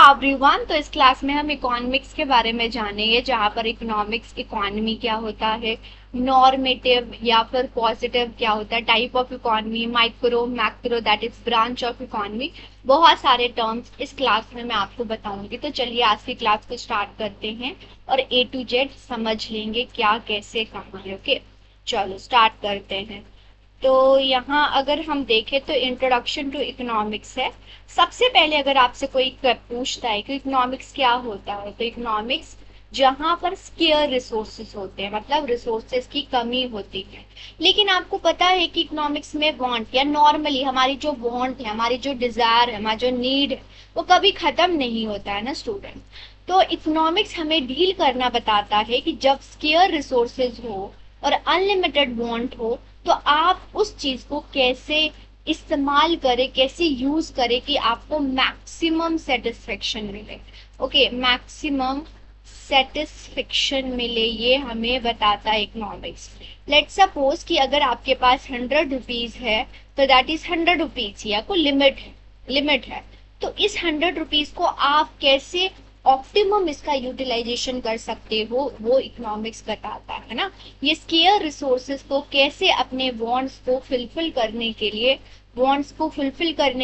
Everyone. तो इस class में हम इकोनॉमिक्स के बारे में जानेंगे, जहाँ पर इकोनॉमिक्स इकोनॉमी क्या होता है, नॉर्मेटिव या फिर पॉजिटिव क्या होता है, type of economy, micro macro that is branch of economy. बहुत सारे टर्म्स इस क्लास में मैं आपको बताऊंगी। तो चलिए आज की क्लास को स्टार्ट करते हैं और ए टू जेड समझ लेंगे क्या कैसे कहाँ है। ओके, चलो स्टार्ट करते हैं। तो यहाँ अगर हम देखें तो इंट्रोडक्शन टू इकोनॉमिक्स है। सबसे पहले अगर आपसे कोई पूछता है कि इकोनॉमिक्स क्या होता है, तो इकोनॉमिक्स जहाँ पर स्केयर रिसोर्सेज होते हैं, मतलब रिसोर्सेज की कमी होती है। लेकिन आपको पता है कि इकोनॉमिक्स में वांट या नॉर्मली हमारी जो वांट है, हमारी जो डिजायर है, हमारा जो नीड है, वो कभी खत्म नहीं होता है ना स्टूडेंट। तो इकोनॉमिक्स हमें डील करना बताता है कि जब स्केयर रिसोर्सेज हो और अनलिमिटेड वांट हो, तो आप उस चीज को कैसे इस्तेमाल करें, कैसे यूज करें कि आपको मैक्सिमम सेटिस्फेक्शन मिले। ओके, मैक्सिमम सेटिस्फेक्शन मिले, ये हमें बताता है इकोनॉमिक्स। लेट सपोज कि अगर आपके पास 100 रुपीज है, तो दैट इज 100 रुपीज ही, आपको लिमिट है। तो इस 100 रुपीज को आप कैसे ऑप्टिमम इसका यूटिलाइजेशन कर सकते हो, वो इकोनॉमिक्स बताता है ना। ये स्केयर रिसोर्सेज को कैसे अपने वांट्स को फुलफिल करने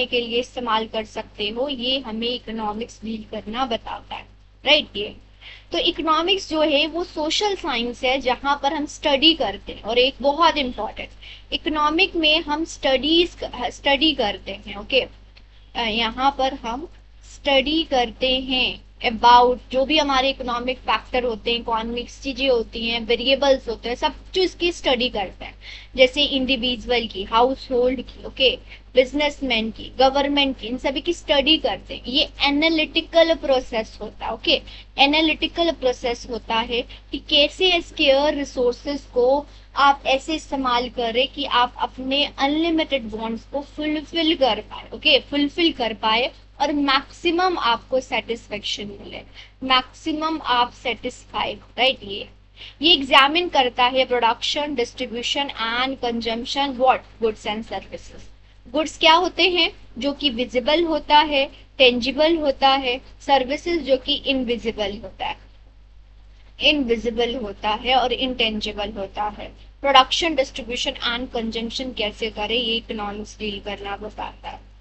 के लिए इस्तेमाल कर सकते हो, ये हमें इकोनॉमिक्स डील करना बताता है। राइट, ये तो इकोनॉमिक्स जो है वो सोशल साइंस है, जहां पर हम स्टडी करते हैं। और एक बहुत इंपॉर्टेंट, इकोनॉमिक में हम स्टडी करते हैं। ओके, यहाँ पर हम स्टडी करते हैं अबाउट जो भी हमारे इकोनॉमिक फैक्टर होते हैं, इकोनॉमिक्स चीजें होती हैं, वेरिएबल्स होते हैं, सब चीज की स्टडी करते हैं। जैसे इंडिविजुअल की, हाउस होल्ड की, ओके, बिजनेसमैन की, गवर्नमेंट की, इन सभी की स्टडी करते हैं। ये एनालिटिकल प्रोसेस होता है। ओके, एनालिटिकल प्रोसेस होता है कि कैसे स्केयर रिसोर्सेज को आप ऐसे इस्तेमाल करें कि आप अपने अनलिमिटेड वांट्स को फुलफिल कर पाए। ओके, फुलफिल कर पाए और मैक्सिमम आपको सेटिस्फेक्शन मिले, मैक्सिमम आप सेटिस्फाइड। राइट, ये एग्जामिन करता है production, distribution and consumption what goods and services. Goods क्या होते हैं, जो कि विजिबल होता है, टेंजिबल होता है। सर्विसेज जो कि इनविजिबल होता है और इंटेंजिबल होता है। प्रोडक्शन, डिस्ट्रीब्यूशन एंड कंजम्पशन कैसे करें, ये इकोनॉमिक्स डील करना बताता है।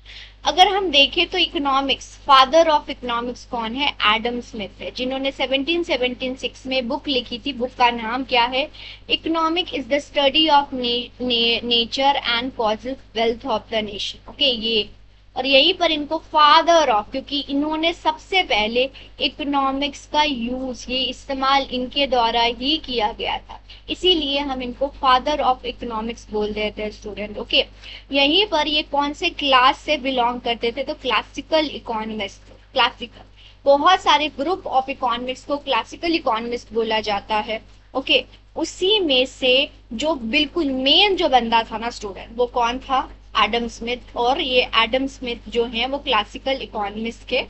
अगर हम देखें तो इकोनॉमिक्स, फादर ऑफ इकोनॉमिक्स कौन है, एडम स्मिथ है, जिन्होंने 1776 में बुक लिखी थी। बुक का नाम क्या है, economic is the study of nature and causes wealth of the nation. Okay, ये और यहीं पर इनको फादर ऑफ, क्योंकि इन्होंने सबसे पहले इकोनॉमिक्स का यूज, ये इस्तेमाल इनके द्वारा ही किया गया था, इसीलिए हम इनको फादर ऑफ इकोनॉमिक्स बोल देते हैं स्टूडेंट। ओके, यहीं पर ये कौन से क्लास से बिलोंग करते थे, तो क्लासिकल इकोनॉमिस्ट। क्लासिकल, बहुत सारे ग्रुप ऑफ इकोनॉमिक्स को क्लासिकल इकोनॉमिस्ट बोला जाता है। ओके, उसी में से जो बिल्कुल मेन जो बंदा था ना स्टूडेंट, वो कौन था, एडम स्मिथ। और ये एडम स्मिथ जो है वो क्लासिकल इकोनॉमिस्ट के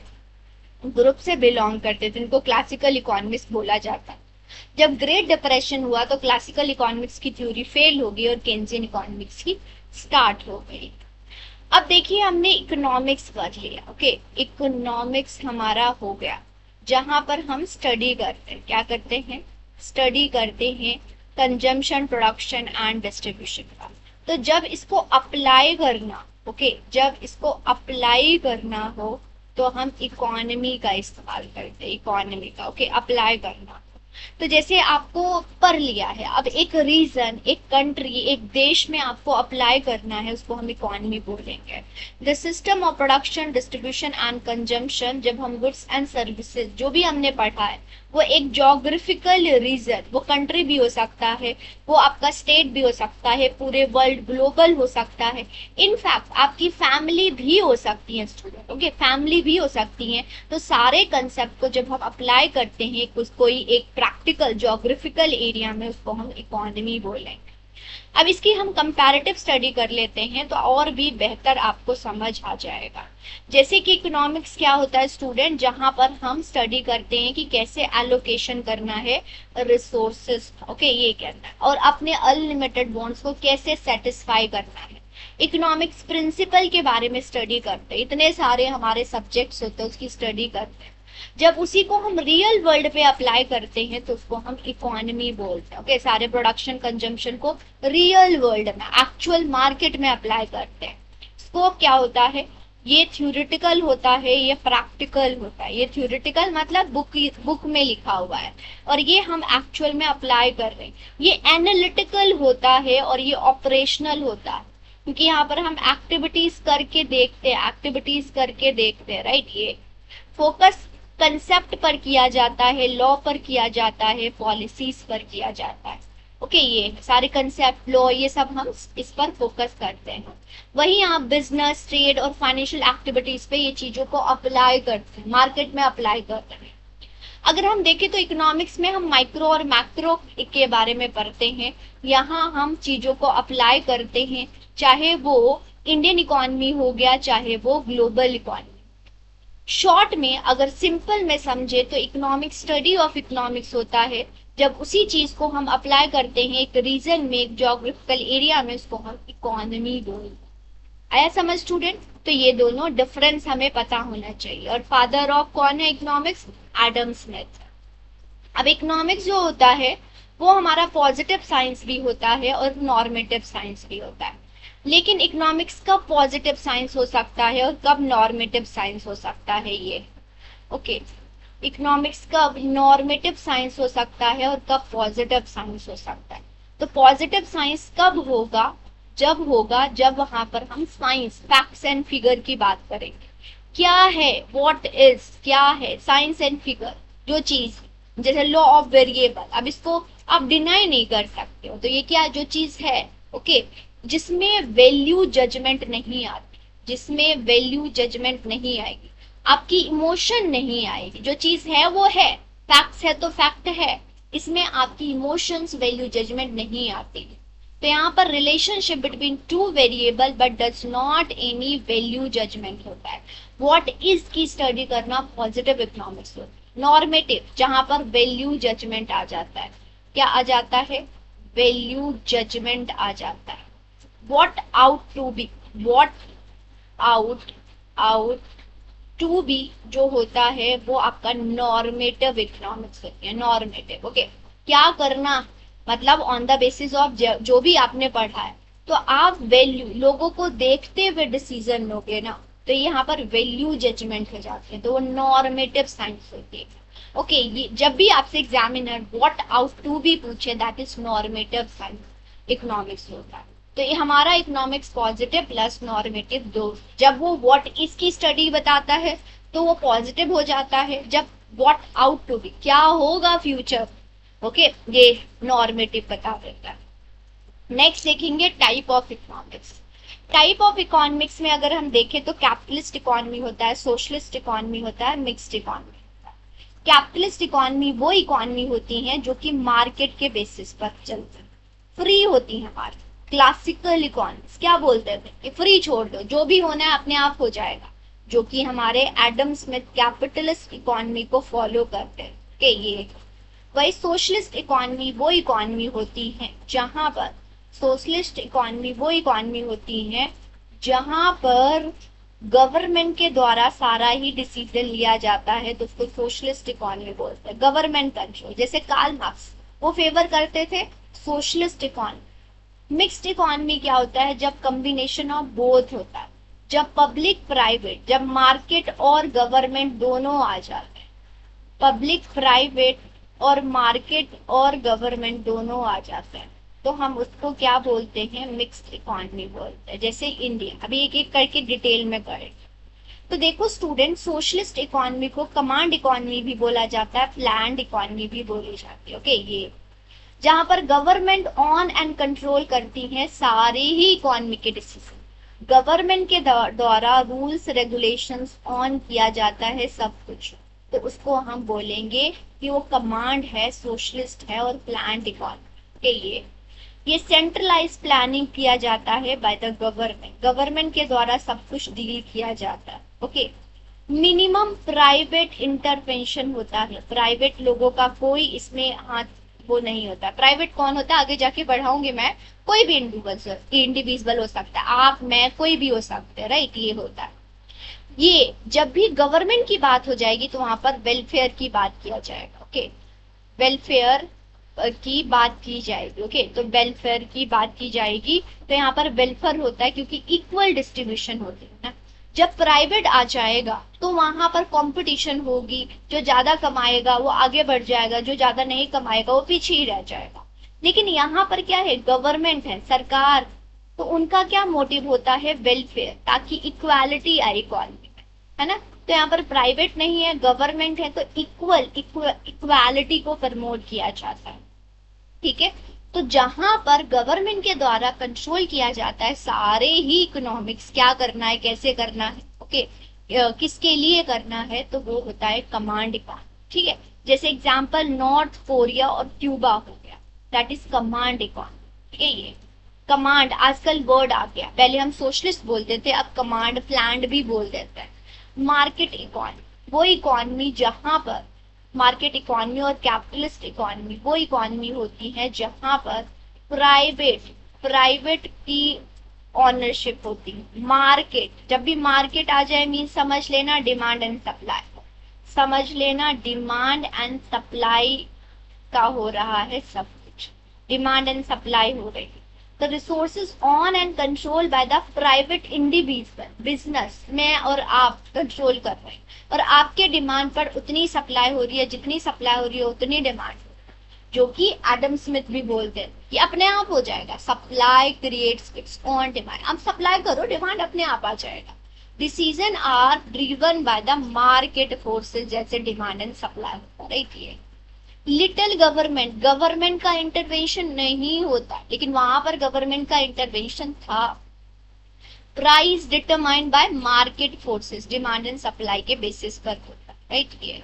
ग्रुप से बिलोंग करते थे, इनको क्लासिकल इकोनॉमिस्ट बोला जाता है। जब ग्रेट डिप्रेशन हुआ तो क्लासिकल इकोनॉमिक्स की थ्योरी फेल हो गई और केन्जियन इकोनॉमिक्स की स्टार्ट हो गई। अब देखिए, हमने इकोनॉमिक्स पढ़ लिया। ओके, इकोनॉमिक्स हमारा हो गया, जहां पर हम स्टडी करते हैं, क्या करते हैं, स्टडी करते हैं कंजम्पशन, प्रोडक्शन एंड डिस्ट्रीब्यूशन का। तो जब इसको अप्लाई करना, ओके, जब इसको अप्लाई करना हो तो हम इकोनॉमी का इस्तेमाल करते हैं, इकोनॉमी का। ओके, अप्लाई करना, तो जैसे आपको पढ़ लिया है, अब एक रीजन, एक कंट्री, एक देश में आपको अप्लाई करना है, उसको हम इकोनॉमी बोलेंगे। The system of production, distribution and consumption, जब हम गुड्स एंड सर्विसेज जो भी हमने पढ़ा है, वो एक जोग्राफिकल रीजन, वो कंट्री भी हो सकता है, वो आपका स्टेट भी हो सकता है, पूरे वर्ल्ड, ग्लोबल हो सकता है, इनफैक्ट आपकी फैमिली भी हो सकती है स्टूडेंट। ओके, फैमिली भी हो सकती है। तो सारे कंसेप्ट को जब हम अप्लाई करते हैं कोई एक प्रैक्टिकल जोग्राफिकल एरिया में, उसको हम इकोनॉमी बोलेंगे। अब इसकी हम कंपैरेटिव स्टडी कर लेते हैं तो और भी बेहतर आपको समझ आ जाएगा। जैसे कि इकोनॉमिक्स क्या होता है स्टूडेंट, जहां पर हम स्टडी करते हैं कि कैसे एलोकेशन करना है रिसोर्सेस। ओके, ये कहना है, और अपने अनलिमिटेड वांट्स को कैसे सेटिस्फाई करना है। इकोनॉमिक्स प्रिंसिपल के बारे में स्टडी करते हैं, इतने सारे हमारे सब्जेक्ट्स होते हैं उसकी स्टडी करते हैं। जब उसी को हम रियल वर्ल्ड पे अप्लाई करते हैं तो उसको हम इकोनॉमी बोलते हैं। ओके, सारे प्रोडक्शन कंजम्पशन को रियल वर्ल्ड में एक्चुअल मार्केट में अप्लाई करते हैं। स्कोप क्या होता है, ये थ्योरेटिकल होता है, ये प्रैक्टिकल होता है। ये थ्योरेटिकल मतलब बुक में लिखा हुआ है, और ये हम एक्चुअल में अप्लाई कर रहे हैं। ये एनालिटिकल होता है और ये ऑपरेशनल होता है, क्योंकि यहाँ पर हम एक्टिविटीज करके देखते हैं, राइट। ये फोकस कंसेप्ट पर किया जाता है, लॉ पर किया जाता है, पॉलिसीज पर किया जाता है। ओके, ये सारे कंसेप्ट, लॉ, ये सब हम इस पर फोकस करते हैं। वहीं आप बिजनेस, ट्रेड और फाइनेंशियल एक्टिविटीज पे ये चीजों को अप्लाई करते हैं, मार्केट में अप्लाई करते हैं। अगर हम देखें तो इकोनॉमिक्स में हम माइक्रो और मैक्रो के बारे में पढ़ते हैं। यहाँ हम चीजों को अप्लाई करते हैं, चाहे वो इंडियन इकोनॉमी हो गया, चाहे वो ग्लोबल इकोनॉमी। शॉर्ट में अगर सिंपल में समझे तो इकोनॉमिक स्टडी ऑफ इकोनॉमिक्स होता है जब उसी चीज को हम अप्लाई करते हैं एक रीजन में, एक ज्योग्राफिकल एरिया में, उसको हम इकोनॉमी बोलते हैं। आया समझ स्टूडेंट? तो ये दोनों डिफरेंस हमें पता होना चाहिए। और फादर ऑफ कौन है इकोनॉमिक्स? Adam Smith. अब इकोनॉमिक्स जो होता है वो हमारा पॉजिटिव साइंस भी होता है और नॉर्मेटिव साइंस भी होता है। लेकिन इकोनॉमिक्स कब पॉजिटिव साइंस हो सकता है और कब नॉर्मेटिव साइंस हो सकता है, ये ओके। इकोनॉमिक्स कब नॉर्मेटिव साइंस हो सकता है और कब पॉजिटिव साइंस हो सकता है? तो पॉजिटिव साइंस कब होगा? जब वहां पर हम साइंस, फैक्ट्स एंड फिगर की बात करेंगे। क्या है, व्हाट इज, क्या है साइंस एंड फिगर, जो चीज, जैसे लॉ ऑफ वेरिएबल, अब इसको आप डिनाई नहीं कर सकते हो। तो ये क्या, जो चीज है, ओके, जिसमें वैल्यू जजमेंट नहीं आती, जिसमें वैल्यू जजमेंट नहीं आएगी, आपकी इमोशन नहीं आएगी। जो चीज है वो है, फैक्ट्स है तो फैक्ट है, इसमें आपकी इमोशंस, वैल्यू जजमेंट नहीं आती। तो यहाँ पर relationship between two variable but does not any value judgement होता है। व्हाट इज की स्टडी करना पॉजिटिव इकोनॉमिक्स होता है। नॉर्मेटिव, जहां पर वैल्यू जजमेंट आ जाता है, क्या आ जाता है? वैल्यू जजमेंट आ जाता है। What out to be, what out to be जो होता है वो आपका नॉर्मेटिव इकोनॉमिक्स होती है। नॉर्मेटिव, ओके, क्या करना मतलब ऑन द बेसिस ऑफ जो भी आपने पढ़ा है। तो आप वैल्यू, लोगों को देखते हुए डिसीजन लोगे ना, तो यहाँ पर वैल्यू जजमेंट हो जाते हैं, तो वो नॉर्मेटिव साइंस होती है। ओके, ये जब भी आपसे examiner what out to be पूछे, that is normative science economics होता है। तो ये हमारा इकोनॉमिक्स पॉजिटिव प्लस नॉर्मेटिव दो। जब वो व्हाट इज की स्टडी बताता है तो वो पॉजिटिव हो जाता है। जब व्हाट आउट टू बी, क्या होगा फ्यूचर, ओके, ये नॉर्मेटिव बता देता है। नेक्स्ट देखेंगे type of economics. Type of economics में अगर हम देखें तो कैपिटलिस्ट इकोनॉमी होता है, सोशलिस्ट इकोनॉमी होता है, मिक्स्ड इकोनॉमी होता है। कैपिटलिस्ट इकोनॉमी वो इकोनॉमी होती है जो कि मार्केट के बेसिस पर चलती है, फ्री होती है हमारी। क्लासिकल इकोनॉमिक्स क्या बोलते थे कि फ्री छोड़ दो, जो भी होना है अपने आप हो जाएगा, जो कि हमारे एडम स्मिथ कैपिटलिस्ट इकोनॉमी को फॉलो करते हैं कि ये। वही सोशलिस्ट इकोनॉमी वो इकोनॉमी होती है जहां पर, सोशलिस्ट इकोनॉमी वो इकोनॉमी होती है जहां पर गवर्नमेंट के द्वारा सारा ही डिसीजन लिया जाता है, तो उसको सोशलिस्ट इकोनॉमी बोलते हैं। गवर्नमेंट कंट्रोल, जैसे कार्ल मार्क्स वो फेवर करते थे सोशलिस्ट इकोनॉमी। मिक्स्ड इकोनॉमी क्या होता है? जब कॉम्बिनेशन ऑफ बोथ होता है, जब पब्लिक प्राइवेट, जब मार्केट और गवर्नमेंट दोनों आ जाते हैं, पब्लिक प्राइवेट और मार्केट और गवर्नमेंट दोनों आ जाते हैं, तो हम उसको क्या बोलते हैं? मिक्स्ड इकोनॉमी बोलते हैं। जैसे इंडिया, अभी एक एक करके डिटेल में करें तो देखो स्टूडेंट, सोशलिस्ट इकोनॉमी को कमांड इकोनॉमी भी बोला जाता है, प्लान्ड इकोनॉमी भी बोली जाती है। ओके, ये जहां पर गवर्नमेंट ऑन एंड कंट्रोल करती है सारे ही इकोनॉमी के डिसीजन, गवर्नमेंट के द्वारा रूल्स रेगुलेशंस ऑन किया जाता है सब कुछ, तो उसको हम बोलेंगे कि वो कमांड है, सोशलिस्ट है और प्लान्ड इकोनॉमी के लिए। ये सेंट्रलाइज प्लानिंग किया जाता है बाय द गवर्नमेंट, गवर्नमेंट के द्वारा सब कुछ डील किया जाता है। ओके, मिनिमम प्राइवेट इंटरवेंशन होता है, प्राइवेट लोगों का कोई इसमें हाथ वो नहीं होता। प्राइवेट कौन होता है आगे जाके बढ़ाऊंगी मैं, कोई भी इंडिविजुअल हो सकता है, आप मैं कोई भी हो सकते हैं, राइट, ये होता है। ये जब भी गवर्नमेंट की बात हो जाएगी तो वहां पर वेलफेयर की बात किया जाएगा, ओके, वेलफेयर की बात की जाएगी, ओके, तो वेलफेयर की बात की जाएगी। तो यहाँ पर वेलफेयर होता है क्योंकि इक्वल डिस्ट्रीब्यूशन होती है ना। जब प्राइवेट आ जाएगा तो वहां पर कंपटीशन होगी, जो ज्यादा कमाएगा वो आगे बढ़ जाएगा, जो ज्यादा नहीं कमाएगा वो पीछे ही रह जाएगा। लेकिन यहाँ पर क्या है, गवर्नमेंट है, सरकार, तो उनका क्या मोटिव होता है, वेलफेयर, ताकि इक्वालिटी आए इकोनॉमी में, है ना। तो यहाँ पर प्राइवेट नहीं है, गवर्नमेंट है, तो इक्वालिटी को प्रमोट किया जाता है, ठीक है। तो जहां पर गवर्नमेंट के द्वारा कंट्रोल किया जाता है सारे ही इकोनॉमिक्स, क्या करना है, कैसे करना है, ओके, किसके लिए करना है, तो वो होता है कमांड इकोनॉमी, ठीक है। जैसे एग्जांपल नॉर्थ कोरिया और क्यूबा हो गया, दैट इज कमांड इकोनॉमी, ठीक है। ये कमांड आजकल वर्ड आ गया, पहले हम सोशलिस्ट बोलते थे, अब कमांड प्लान्ड भी बोल देते हैं। मार्केट इकोनॉमी, वो इकोनॉमी जहां पर मार्केट इकोनॉमी और कैपिटलिस्ट इकोनॉमी वो इकोनॉमी होती है जहां पर प्राइवेट की ऑनरशिप होती है। मार्केट, जब भी मार्केट आ जाए मीन समझ लेना डिमांड एंड सप्लाई, समझ लेना डिमांड एंड सप्लाई का हो रहा है सब कुछ, डिमांड एंड सप्लाई हो रही है। The resources on and controlled by the private individual, business, मैं और आप कंट्रोल कर रहे हैं, और आपके डिमांड पर उतनी सप्लाई हो रही है, जितनी सप्लाई हो रही है उतनी डिमांड, जो कि एडम स्मिथ भी बोलते हैं कि अपने आप हो जाएगा, supply creates its own demand, आप सप्लाई करो डिमांड अपने आप आ जाएगा। Decision are driven by the market forces, जैसे डिमांड एंड सप्लाई होता, राइट। लिटिल गवर्नमेंट, गवर्नमेंट का इंटरवेंशन नहीं होता, लेकिन वहां पर गवर्नमेंट का इंटरवेंशन था। Price determined by market forces, demand and supply के बेसिस पर होता, राइट। ये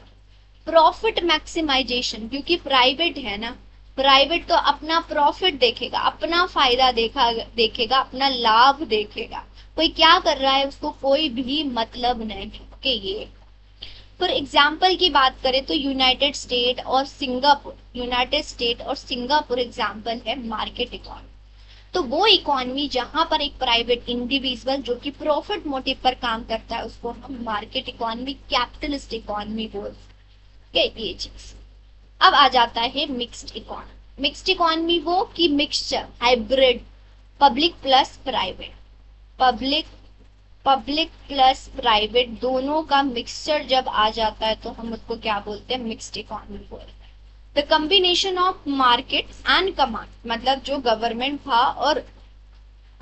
प्रॉफिट मैक्सिमाइजेशन, क्योंकि प्राइवेट है ना, प्राइवेट तो अपना प्रॉफिट देखेगा, अपना फायदा देखेगा, अपना लाभ देखेगा, कोई क्या कर रहा है उसको कोई भी मतलब नहीं, ओके। ये फॉर एग्जाम्पल की बात करें तो यूनाइटेड स्टेट और सिंगापुर एग्जाम्पल है मार्केट इकोनॉमी। तो वो इकोनॉमी जहां पर एक प्राइवेट इंडिविजुअल जो कि प्रॉफिट मोटिव पर काम करता है उसको हम मार्केट इकोनॉमी, कैपिटलिस्ट इकोनॉमी बोलते हैं, ये चीज। अब आ जाता है मिक्स्ड इकोनॉमी। मिक्स्ड इकोनॉमी वो कि mixture, hybrid, public plus private, public plus private दोनों का मिक्सचर जब आ जाता है तो हम उसको क्या बोलते हैं, मिक्स्ड इकोनॉमी बोलते हैं। The combination of market and command, मतलब जो गवर्नमेंट था, और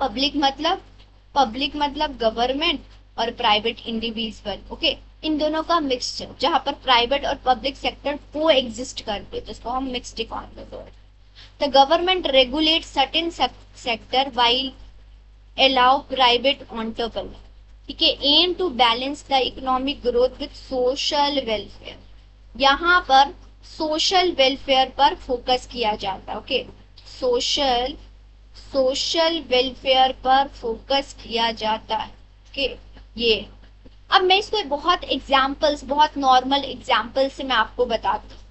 पब्लिक मतलब गवर्नमेंट और प्राइवेट इंडिविजुअल, ओके, इन दोनों का मिक्सचर जहां पर प्राइवेट और पब्लिक सेक्टर को एग्जिस्ट करते हैं, तो इसको हम मिक्स्ड इकोनॉमी बोलते हैं। The government regulate certain sector while allow private entrepreneur, ठीक है, aim to balance the economic growth with social welfare, यहाँ पर सोशल वेलफेयर पर फोकस किया जाता है, ओके, सोशल वेलफेयर पर फोकस किया जाता है, ओके। ये अब मैं इसको बहुत नॉर्मल एग्जाम्पल से मैं आपको बताती हूँ।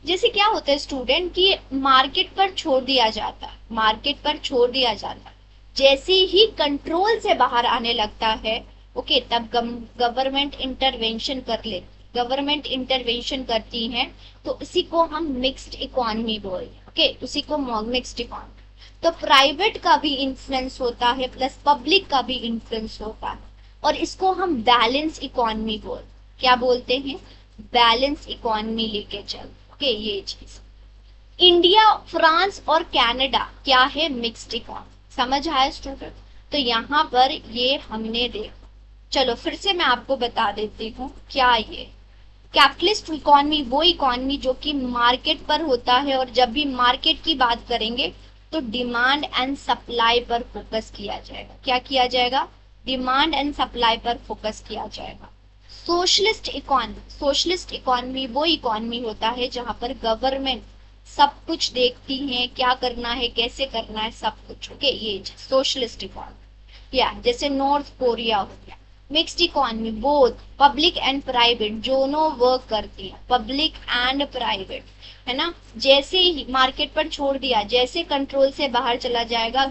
जैसे क्या होता है स्टूडेंट की मार्केट पर छोड़ दिया जाता है, जैसे ही कंट्रोल से बाहर आने लगता है, ओके, तब गवर्नमेंट इंटरवेंशन करती है, तो इसी को हम मिक्स्ड इकोनॉमी बोलते हैं, ओके, उसी को मिक्स्ड इकोनॉमी। तो प्राइवेट का भी इन्फ्लुएंस होता है प्लस पब्लिक का भी इन्फ्लुएंस होता है, और इसको हम बैलेंस इकोनॉमी क्या बोलते हैं, बैलेंस इकोनॉमी लेके चल, ओके। ये चीज इंडिया, फ्रांस और कनाडा क्या है, मिक्स्ड इकोनॉमी, समझ आया स्टूडेंट। तो यहाँ पर ये हमने देखा, चलो फिर से मैं आपको बता देती हूँ क्या ये कैपिटलिस्ट इकोनॉमी, वो इकोनॉमी जो कि मार्केट पर होता है, और जब भी मार्केट की बात करेंगे तो डिमांड एंड सप्लाई पर फोकस किया जाएगा, क्या किया जाएगा, डिमांड एंड सप्लाई पर फोकस किया जाएगा। सोशलिस्ट इकोनॉमी वो इकोनॉमी होता है जहां पर गवर्नमेंट सब कुछ देखती है, क्या करना है, कैसे करना है, सब कुछ, ओके। ये सोशलिस्ट इकोनॉमी, या जैसे नॉर्थ कोरिया हो गया। Mixed economy both public and private दोनों वर्क करती है, पब्लिक एंड प्राइवेट है ना, जैसे ही मार्केट पर छोड़ दिया, जैसे कंट्रोल से बाहर चला जाएगा,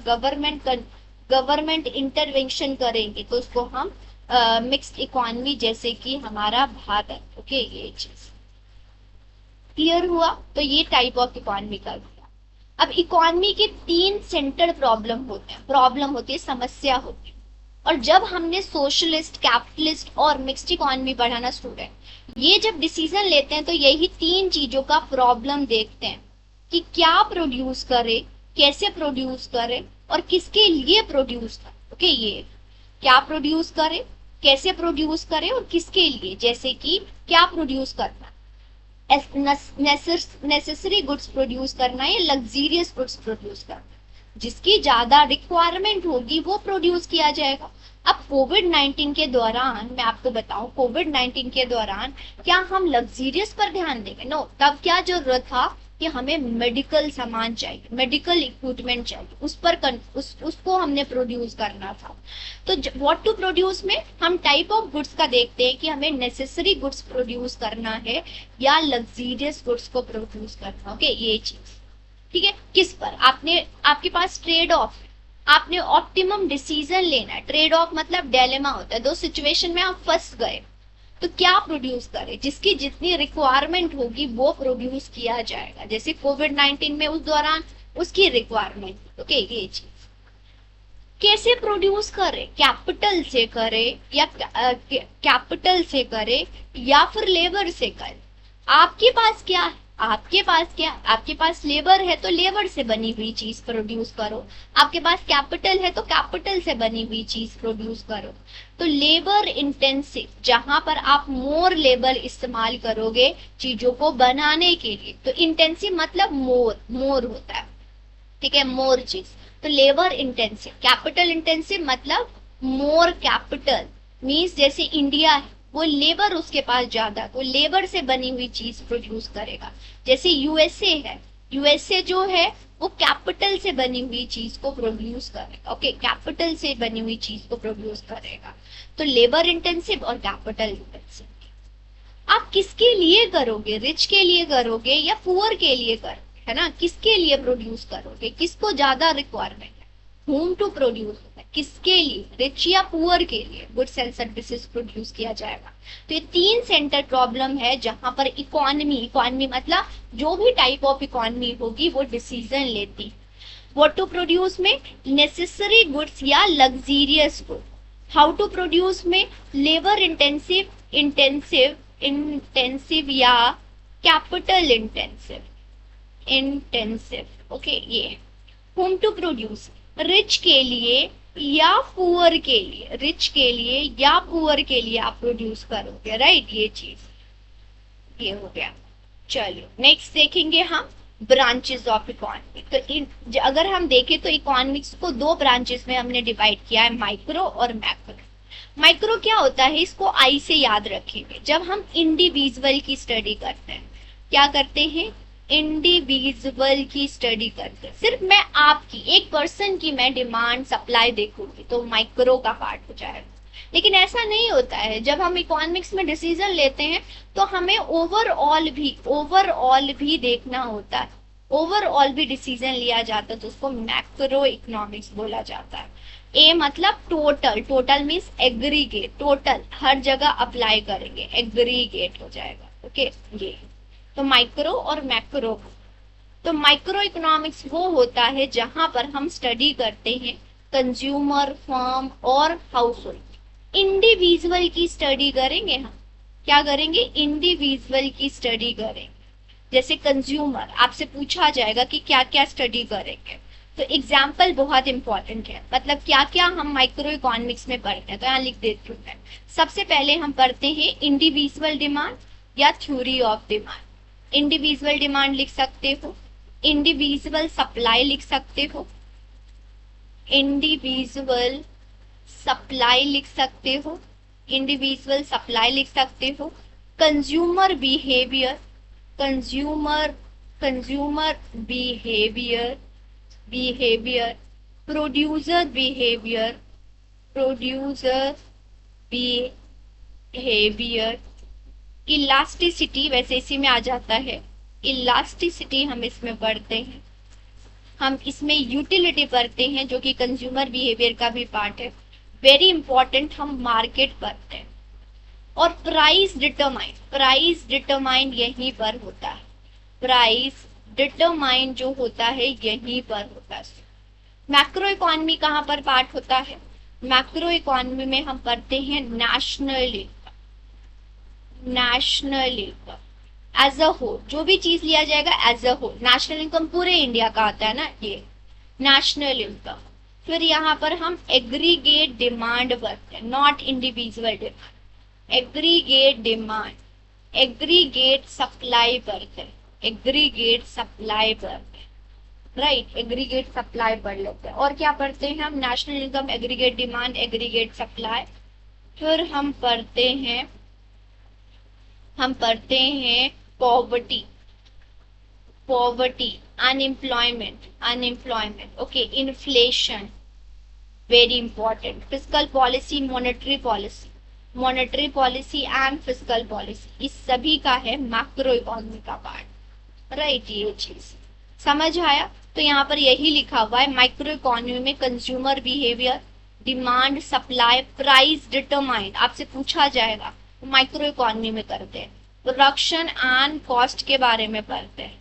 गवर्नमेंट इंटरवेंशन करेंगे तो उसको हम मिक्स्ड इकोनॉमी, जैसे कि हमारा भारत। ओके, ये चीज क्लियर हुआ। तो ये टाइप ऑफ इकोनॉमी का गया। अब इकोनॉमी के तीन सेंटर प्रॉब्लम होती है, समस्या होती है। और जब हमने सोशलिस्ट, कैपिटलिस्ट और मिक्स्ड इकोनॉमी पढ़ा ना स्टूडेंट, ये जब डिसीजन लेते हैं तो यही तीन चीजों का प्रॉब्लम देखते हैं कि क्या प्रोड्यूस करे, कैसे प्रोड्यूस करे और किसके लिए प्रोड्यूस करे। ओके, ये क्या प्रोड्यूस करे, कैसे प्रोड्यूस करे और किसके लिए, जैसे कि क्या प्रोड्यूस करना, नेसेसरी गुड्स प्रोड्यूस करना या लग्जीरियस गुड्स प्रोड्यूस करना। जिसकी ज्यादा रिक्वायरमेंट होगी वो प्रोड्यूस किया जाएगा। अब कोविड-19 के दौरान मैं आपको बताऊं, कोविड-19 के दौरान क्या हम लग्जीरियस पर ध्यान देंगे? नो, तब क्या जरूरत था कि हमें मेडिकल सामान चाहिए, मेडिकल इक्विपमेंट चाहिए, उसको हमने प्रोड्यूस करना था। तो व्हाट टू प्रोड्यूस में हम टाइप ऑफ गुड्स का देखते हैं कि हमें नेसेसरी गुड्स प्रोड्यूस करना है या लग्जीरियस गुड्स को प्रोड्यूस करना। ओके, ये चीज ठीक है। किस पर आपके पास ट्रेड ऑफ, आपने ऑप्टिमम डिसीजन लेना है। ट्रेड ऑफ मतलब डिलेमा होता है, दो सिचुएशन में आप फंस गए तो क्या प्रोड्यूस करें, जिसकी जितनी रिक्वायरमेंट होगी वो प्रोड्यूस किया जाएगा। जैसे कोविड-19 में उस दौरान उसकी रिक्वायरमेंट। ओके, ये चीज कैसे प्रोड्यूस करे, कैपिटल से करे या फिर लेबर से करे। आपके पास क्या है, आपके पास लेबर है तो लेबर से बनी हुई चीज प्रोड्यूस करो। आपके पास कैपिटल है तो कैपिटल से बनी हुई चीज प्रोड्यूस करो। तो लेबर इंटेंसिव, जहां पर आप मोर लेबर इस्तेमाल करोगे चीजों को बनाने के लिए, तो इंटेंसिव मतलब मोर होता है, ठीक है, मोर चीज। तो लेबर इंटेंसिव, कैपिटल इंटेंसिव मतलब मोर कैपिटल, मीन्स जैसे इंडिया है वो लेबर उसके पास ज्यादा, वो लेबर से बनी हुई चीज प्रोड्यूस करेगा। जैसे यूएसए है, यूएसए जो है वो कैपिटल से बनी हुई चीज को प्रोड्यूस करेगा। ओके, कैपिटल से बनी हुई चीज को प्रोड्यूस करेगा। तो लेबर इंटेंसिव और कैपिटल इंटेंसिव। आप किसके लिए करोगे, रिच के लिए करोगे या पुअर के लिए करोगे, है ना, किसके लिए प्रोड्यूस करोगे, किसको ज्यादा रिक्वायरमेंट है, whom टू प्रोड्यूस, किसके लिए, रिच या पुअर के लिए गुड्स एंड सर्विसेज प्रोड्यूस किया जाएगा। तो ये तीन सेंटर प्रॉब्लम है जहां पर इकोनॉमी मतलब जो भी टाइप ऑफ इकोनॉमी होगी वो डिसीजन लेती। व्हाट टू प्रोड्यूस में नेसेसरी गुड्स या luxurious good. How to produce में लेबर इंटेंसिव या कैपिटल इंटेंसिव। ओके, ये whom टू प्रोड्यूस, रिच के लिए या पुअर के लिए, रिच के लिए या पुअर के लिए आप प्रोड्यूस करोगे, राइट। ये चीज ये हो गया। चलो नेक्स्ट देखेंगे हम ब्रांचेस ऑफ इकोनॉमी। तो अगर हम देखें तो इकोनॉमिक्स को दो ब्रांचेस में हमने डिवाइड किया है, माइक्रो और मैक्रो। माइक्रो क्या होता है, इसको आई से याद रखेंगे। जब हम इंडिविजुअल की स्टडी करते हैं, क्या करते हैं, इंडिविजुअल की स्टडी करते हैं, सिर्फ मैं आपकी एक पर्सन की मैं डिमांड सप्लाई देखूंगी तो माइक्रो का पार्ट हो जाएगा। लेकिन ऐसा नहीं होता है, जब हम इकोनॉमिक्स में डिसीजन लेते हैं तो हमें ओवरऑल भी देखना होता है, ओवरऑल भी डिसीजन लिया जाता है, तो उसको मैक्रो इकोनॉमिक्स बोला जाता है। ए मतलब टोटल मीन्स एग्रीगेट, टोटल हर जगह अप्लाई करेंगे, एग्रीगेट हो जाएगा। ओके, ये तो माइक्रो और मैक्रो। तो माइक्रो इकोनॉमिक्स वो होता है जहां पर हम स्टडी करते हैं कंज्यूमर, फर्म और हाउस होल्ड। इंडिविजुअल की स्टडी करेंगे हम, क्या करेंगे, इंडिविजुअल की स्टडी करेंगे। जैसे कंज्यूमर, आपसे पूछा जाएगा कि क्या क्या स्टडी करेंगे, तो एग्जाम्पल बहुत इंपॉर्टेंट है, मतलब क्या क्या हम माइक्रो इकोनॉमिक्स में पढ़ते हैं। तो यहाँ लिख देती हूँ मैं। सबसे पहले हम पढ़ते हैं इंडिविजुअल डिमांड या theory of demand. Individual demand लिख सकते हो, इंडिविजुअल सप्लाई लिख सकते हो, इंडिविजुअल सप्लाई लिख सकते हो, इंडिविजुअल सप्लाई लिख सकते हो। Consumer behaviour, consumer behaviour, producer behaviour, elasticity वैसे इसी में आ जाता है, इलास्टिसिटी हम इसमें पढ़ते हैं, हम इसमें यूटिलिटी पढ़ते हैं जो कि कंज्यूमर बिहेवियर का भी पार्ट है, वेरी इंपॉर्टेंट हम मार्केट पढ़ते हैं, और प्राइस डिटरमाइन यहीं पर होता है, प्राइस डिटरमाइन जो होता है यहीं पर होता है। मैक्रो इकोनॉमी कहाँ पर पार्ट होता है, मैक्रो इकोनॉमी में हम पढ़ते हैं national income as a whole, जो भी चीज लिया जाएगा as a whole, national income पूरे इंडिया का आता है ना ये नेशनल इनकम। फिर यहाँ पर हम एग्रीगेट डिमांड पढ़ते हैं, not individual demand, aggregate demand, aggregate supply पढ़ते हैं, एग्रीगेट सप्लाई पढ़ते हैं, राइट, एग्रीगेट सप्लाई पढ़ लेते हैं। और क्या पढ़ते हैं हम, national income, aggregate demand, aggregate supply. फिर हम पढ़ते हैं poverty, unemployment, okay, inflation, very important, fiscal policy, monetary policy and fiscal policy, इस सभी का है मैक्रो इकोनॉमी का पार्ट, राइट, ये चीज समझ आया। तो यहाँ पर यही लिखा हुआ है, माइक्रो इकोनॉमी में consumer behaviour, demand, supply, price determined, आपसे पूछा जाएगा, माइक्रो इकोनॉमी में करते हैं। प्रोडक्शन एंड कॉस्ट के बारे में पढ़ते हैं।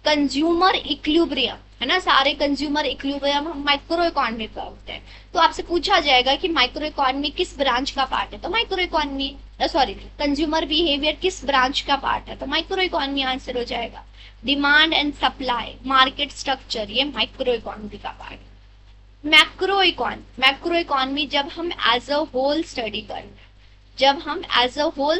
कंज्यूमर इक्विलिब्रियम है ना, सारे कंज्यूमर इक्विलिब्रियम हम माइक्रो इकोनॉमी पढ़ते हैं। तो आपसे पूछा जाएगा कि माइक्रो इकोनॉमी किस ब्रांच का पार्ट है, तो micro economy, sorry, consumer behaviour किस ब्रांच का पार्ट है, तो माइक्रो इकोनॉमी आंसर हो जाएगा। Demand and supply, market structure, ये माइक्रो इकोनॉमी का पार्ट। मैक्रो इकोनॉमी जब हम एज अ होल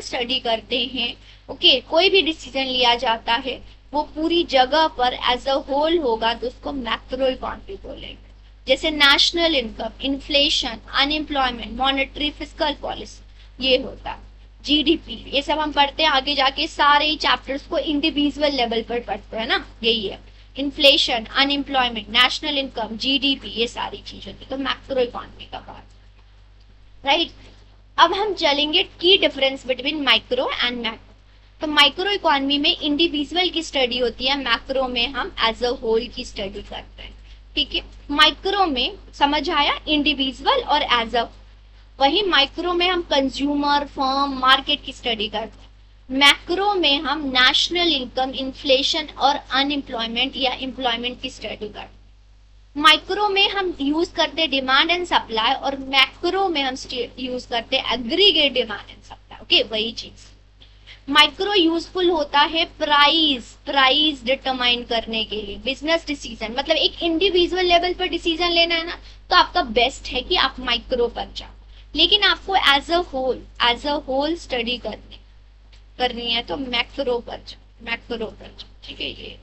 स्टडी करते हैं, ओके, कोई भी डिसीजन लिया जाता है वो पूरी जगह पर एज अ होल होगा तो उसको मैक्रो इकोनॉमी बोलेंगे। जैसे national income, inflation, unemployment, monetary, fiscal policy, ये होता है। जीडीपी, ये सब हम पढ़ते हैं आगे जाके, सारे चैप्टर्स को इंडिविजुअल लेवल पर पढ़ते हैं ना, यही है। Inflation, unemployment, national income, GDP, ये सारी चीजें होती है, तो मैक्रो इकोनॉमी का पार्ट, राइट। अब हम चलेंगे की difference between micro and macro. तो माइक्रो इकोनॉमी में इंडिविजुअल की स्टडी होती है, मैक्रो में हम एज अ होल की स्टडी करते हैं, ठीक है। माइक्रो में समझ आया, इंडिविजुअल और एज अ, वही माइक्रो में हम कंज्यूमर, फर्म, मार्केट की स्टडी करते हैं। मैक्रो में हम नेशनल इनकम, इन्फ्लेशन और अनएम्प्लॉयमेंट या एम्प्लॉयमेंट की स्टडी करते हैं। माइक्रो में हम यूज करते हैं डिमांड एंड सप्लाई, और मैक्रो में हम यूज करते हैं aggregate demand and supply, okay, वही चीज। माइक्रो यूजफुल होता है प्राइस डिटरमाइन करने के लिए, बिजनेस डिसीजन, मतलब एक इंडिविजुअल लेवल पर डिसीजन लेना है ना, तो आपका बेस्ट है कि आप माइक्रो पर जाओ। लेकिन आपको एज अ होल स्टडी करनी है तो मैक्रो पर जाओ, ठीक है। ये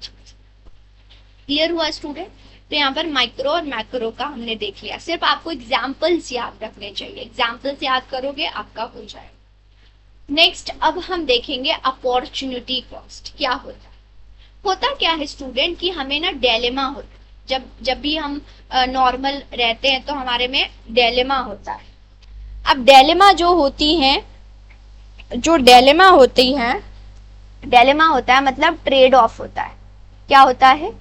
क्लियर हुआ स्टूडेंट? तो यहाँ पर माइक्रो और मैक्रो का हमने देख लिया, सिर्फ आपको एग्जाम्पल्स याद रखने चाहिए, एग्जाम्पल्स याद करोगे आपका हो जाएगा। नेक्स्ट अब हम देखेंगे अपॉर्चुनिटी कॉस्ट क्या होता क्या है स्टूडेंट, कि हमें ना डेलेमा होता है, जब भी हम नॉर्मल रहते हैं तो हमारे में डेलेमा होता है। अब डेलेमा होता है मतलब ट्रेड ऑफ होता है। क्या होता है?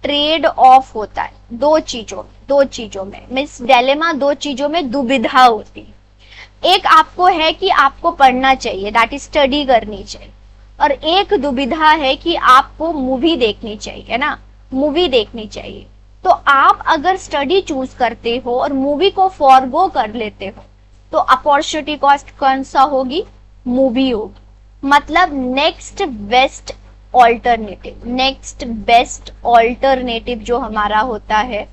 ट्रेड ऑफ होता है दो चीजों में, मीन्स डेलेमा दो चीजों में दुविधा होती है। एक आपको है कि आपको पढ़ना चाहिए, दैट इज स्टडी करनी चाहिए, और एक दुविधा है कि आपको मूवी देखनी चाहिए ना, मूवी देखनी चाहिए। तो आप अगर स्टडी चूज करते हो और मूवी को फॉरगो कर लेते हो तो अपॉर्चुनिटी कॉस्ट कौन सा होगी? मूवी होगी। मतलब नेक्स्ट बेस्ट ऑल्टरनेटिव जो हमारा होता है,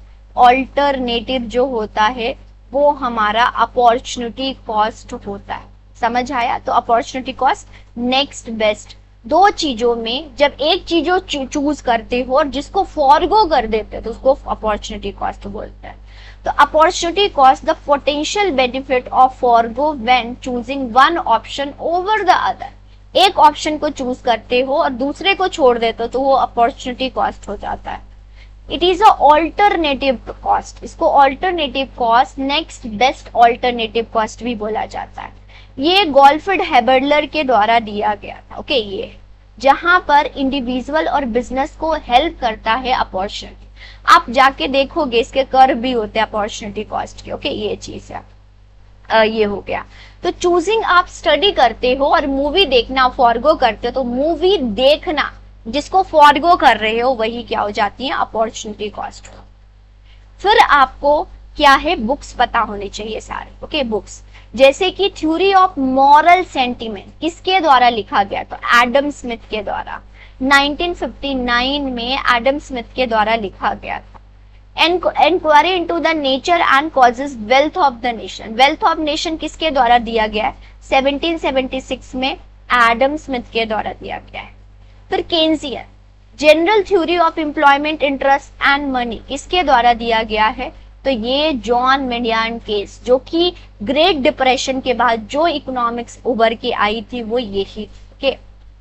वो हमारा अपॉर्चुनिटी कॉस्ट होता है। समझ आया? तो अपॉर्चुनिटी कॉस्ट, नेक्स्ट बेस्ट, दो चीजों में जब एक चीज चूज करते हो और जिसको फॉरगो कर देते हो तो उसको अपॉर्चुनिटी कॉस्ट बोलते हैं। तो opportunity cost the potential benefit of forgo when choosing one option over the other. एक ऑप्शन को चूज करते हो और दूसरे को छोड़ देते हो तो वो अपॉर्चुनिटी कॉस्ट हो जाता है। It is a alternative cost, इसको alternative cost, next best alternative cost भी बोला जाता है। ये गोल्डफिड हेबर्लर के द्वारा दिया गया था। ओके, ये जहां पर इंडिविजुअल और बिजनेस को हेल्प करता है अपॉर्चुनिटी। आप जाके देखोगे इसके कर्व भी होते हैं अपॉर्चुनिटी कॉस्ट के। ओके, ये चीज है। ये हो गया। तो चूजिंग, आप स्टडी करते हो और मूवी देखना फॉरगो करते हो, तो मूवी देखना जिसको फॉरगो कर रहे हो वही क्या हो जाती है, अपॉर्चुनिटी कॉस्ट। फिर आपको क्या है, बुक्स पता होने चाहिए सारे। ओके, बुक्स जैसे कि थ्योरी ऑफ मॉरल सेंटीमेंट किसके द्वारा लिखा गया, तो एडम स्मिथ के द्वारा 1959 में एडम स्मिथ के द्वारा लिखा गया था। Inquiry into the nature and causes wealth of the nation, wealth of nation किसके द्वारा दिया गया है, 1776 में एडम स्मिथ के द्वारा दिया गया है। फिर Keynesian, general theory of employment interest and money किसके द्वारा दिया गया है, तो ये जॉन मेडियान केस, जो कि ग्रेट डिप्रेशन के बाद जो इकोनॉमिक्स उभर के आई थी वो यही के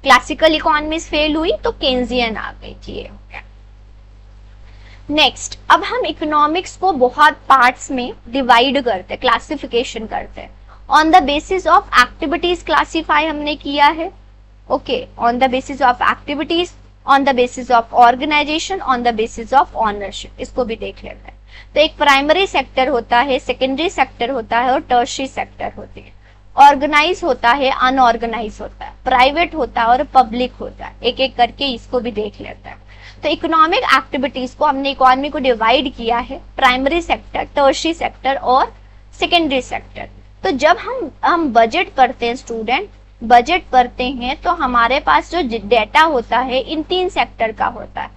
क्लासिकल इकोनॉमिक्स फेल हुई तो केन्सियन आ गई थी। नेक्स्ट, अब हम इकोनॉमिक्स को बहुत पार्ट्स में डिवाइड करते, क्लासिफिकेशन करते हैं। On the basis of activities classify हमने किया है। Okay, on the basis of activities, on the basis of organisation, on the basis of ownership, इसको भी देख लेते हैं। तो एक प्राइमरी सेक्टर होता है, सेकेंडरी सेक्टर होता है और टर्शियरी सेक्टर होती है। ऑर्गेनाइज होता है, अनऑर्गेनाइज होता है, प्राइवेट होता है और पब्लिक होता है। एक एक करके इसको भी देख लेते हैं। तो इकोनॉमिक एक्टिविटीज को हमने इकोनॉमी को डिवाइड किया है, प्राइमरी सेक्टर, टर्शियरी सेक्टर और सेकेंडरी सेक्टर। तो जब हम बजट पढ़ते हैं स्टूडेंट, बजट पढ़ते हैं तो हमारे पास जो डेटा होता है इन 3 सेक्टर का होता है,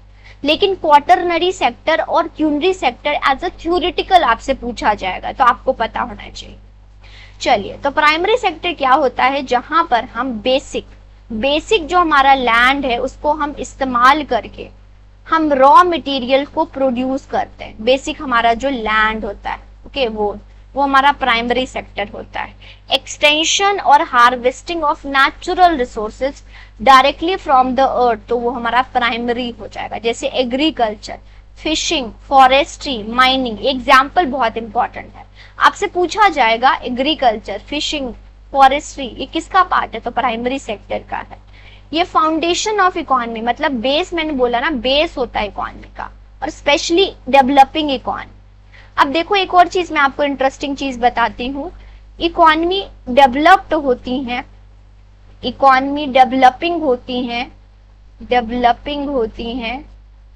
लेकिन क्वार्टरनरी सेक्टर और quinary sector as a theoretical आपसे पूछा जाएगा, तो आपको पता होना चाहिए। चलिए, तो प्राइमरी सेक्टर क्या होता है, जहां पर हम बेसिक जो हमारा लैंड है उसको हम इस्तेमाल करके हम रॉ मटेरियल को प्रोड्यूस करते हैं। बेसिक हमारा जो लैंड होता है, ओके, वो हमारा प्राइमरी सेक्टर होता है। एक्सटेंशन और harvesting of natural resources directly from the earth, तो वो हमारा प्राइमरी हो जाएगा। जैसे agriculture, fishing, forestry, mining. Example बहुत इंपॉर्टेंट है, आपसे पूछा जाएगा एग्रीकल्चर, फिशिंग, फॉरेस्ट्री ये किसका पार्ट है, तो प्राइमरी सेक्टर का है। ये फाउंडेशन ऑफ इकोनॉमी, मतलब बेस, मैंने बोला ना बेस होता है इकोनॉमी का, और स्पेशली डेवलपिंग इकोनॉमी। अब देखो एक और चीज मैं आपको इंटरेस्टिंग चीज बताती हूँ, इकोनॉमी डेवलप्ड होती है, इकोनॉमी डेवलपिंग होती है,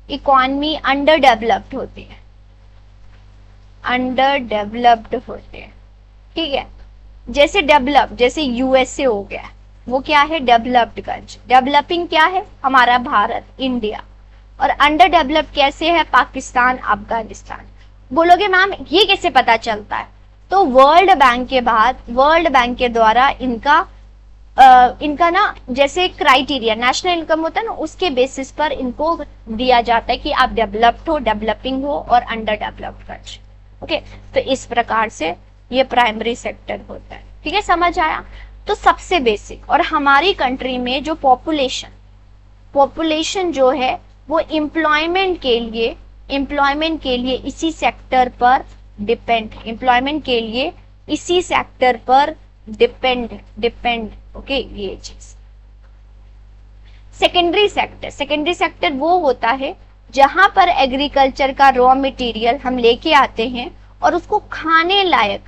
इकोनॉमी अंडर डेवलप्ड होती है, ठीक है। जैसे डेवलप, जैसे यूएसए हो गया, वो क्या है, डेवलप्ड कंट्री। डेवलपिंग क्या है, हमारा भारत, इंडिया। और अंडर डेवलप्ड कैसे है, पाकिस्तान, अफगानिस्तान। बोलोगे मैम ये कैसे पता चलता है, तो वर्ल्ड बैंक के बाद, वर्ल्ड बैंक के द्वारा इनका ना जैसे क्राइटेरिया नेशनल इनकम होता है ना, उसके बेसिस पर इनको दिया जाता है कि आप डेवलप्ड हो, डेवलपिंग हो और अंडर डेवलप्ड कंट्री। ओके, तो इस प्रकार से ये प्राइमरी सेक्टर होता है। ठीक है, समझ आया। तो सबसे बेसिक, और हमारी कंट्री में जो पॉपुलेशन जो है वो एम्प्लॉयमेंट के लिए इसी सेक्टर पर डिपेंड, ओके, ये चीज। सेकेंडरी सेक्टर वो होता है जहां पर एग्रीकल्चर का रॉ मटेरियल हम लेके आते हैं और उसको खाने लायक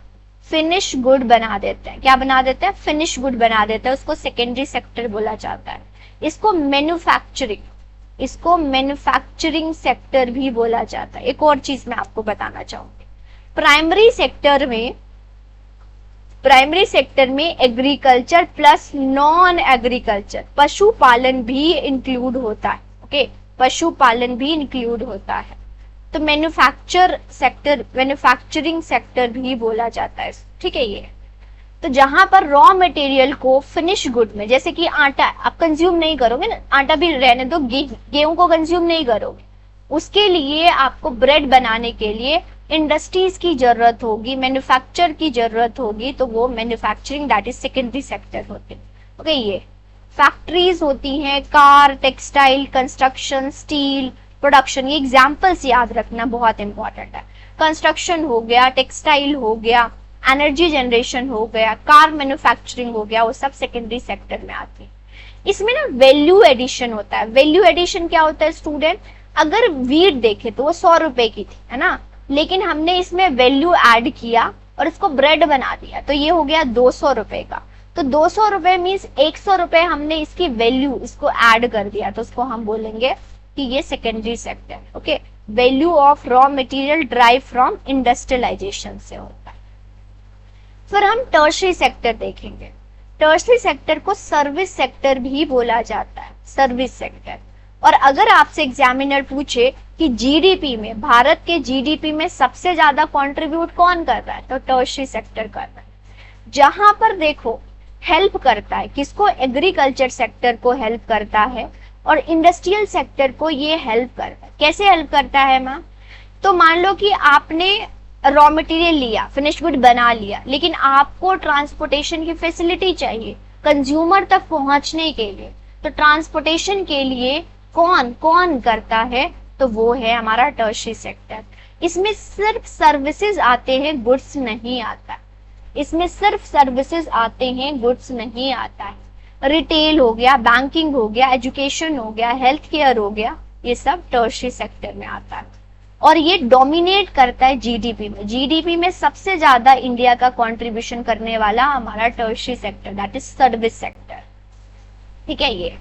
फिनिश गुड बना देते हैं। क्या बना देते हैं, फिनिश गुड बना देते हैं, उसको सेकेंडरी सेक्टर बोला जाता है। इसको मैन्युफैक्चरिंग सेक्टर भी बोला जाता है। एक और चीज मैं आपको बताना चाहूंगी, प्राइमरी सेक्टर में एग्रीकल्चर प्लस नॉन एग्रीकल्चर, पशुपालन भी इंक्लूड होता है। ओके, पशुपालन भी इंक्लूड होता है। तो मैन्युफैक्चरिंग सेक्टर भी बोला जाता है। ठीक है, ये तो जहां पर रॉ मटेरियल को फिनिश गुड में, जैसे कि आटा आप कंज्यूम नहीं करोगे ना, आटा भी रहने दो, गेहूं को कंज्यूम नहीं करोगे, उसके लिए आपको ब्रेड बनाने के लिए इंडस्ट्रीज की जरूरत होगी, मैन्युफैक्चर की जरूरत होगी, तो वो manufacturing that is secondary sector होते हैं। ओके, ये फैक्ट्रीज होती हैं, car, textile, construction, steel production, ये एग्जाम्पल्स याद रखना बहुत इंपॉर्टेंट है। कंस्ट्रक्शन हो गया, टेक्सटाइल हो गया, एनर्जी जनरेशन हो गया, कार मैन्युफैक्चरिंग हो गया, वो सब सेकेंडरी सेक्टर में आती है। इसमें ना वैल्यू एडिशन होता है। वैल्यू एडिशन क्या होता है स्टूडेंट, अगर वीट देखे तो वो 100 रुपए की थी, है ना, लेकिन हमने इसमें वैल्यू ऐड किया और इसको ब्रेड बना दिया, तो ये हो गया 200 रुपए का। तो 200 रुपए मीन्स 100 रुपए हमने इसकी वैल्यू इसको ऐड कर दिया, तो उसको हम बोलेंगे कि ये secondary sector. Okay, value of raw material drive from industrialisation से होता है। फिर हम टर्शरी सेक्टर देखेंगे। टर्शरी सेक्टर को सर्विस सेक्टर भी बोला जाता है, सर्विस सेक्टर। और अगर आपसे एग्जामिनर पूछे कि जीडीपी में, भारत के जीडीपी में सबसे ज्यादा कंट्रीब्यूट कौन कर रहा है, तो टर्शरी सेक्टर कर रहा है। जहां पर देखो हेल्प करता है किसको, एग्रीकल्चर सेक्टर को हेल्प करता है और इंडस्ट्रियल सेक्टर को ये हेल्प करता है। कैसे हेल्प करता है मैम, तो मान लो कि आपने रॉ मटेरियल लिया, फिनिश गुड बना लिया, लेकिन आपको ट्रांसपोर्टेशन की फैसिलिटी चाहिए कंज्यूमर तक पहुंचने के लिए, तो ट्रांसपोर्टेशन के लिए कौन कौन करता है, तो वो है हमारा टर्शरी सेक्टर। इसमें सिर्फ सर्विसेज आते हैं, गुड्स नहीं आता। इसमें सिर्फ सर्विसेज आते हैं, गुड्स नहीं आता है। रिटेल हो गया, बैंकिंग हो गया, एजुकेशन हो गया, हेल्थ केयर हो गया, ये सब टर्शरी सेक्टर में आता है और ये डोमिनेट करता है जीडीपी में। जीडीपी में सबसे ज्यादा इंडिया का कंट्रीब्यूशन करने वाला हमारा tertiary sector, that is service sector. ठीक है ये।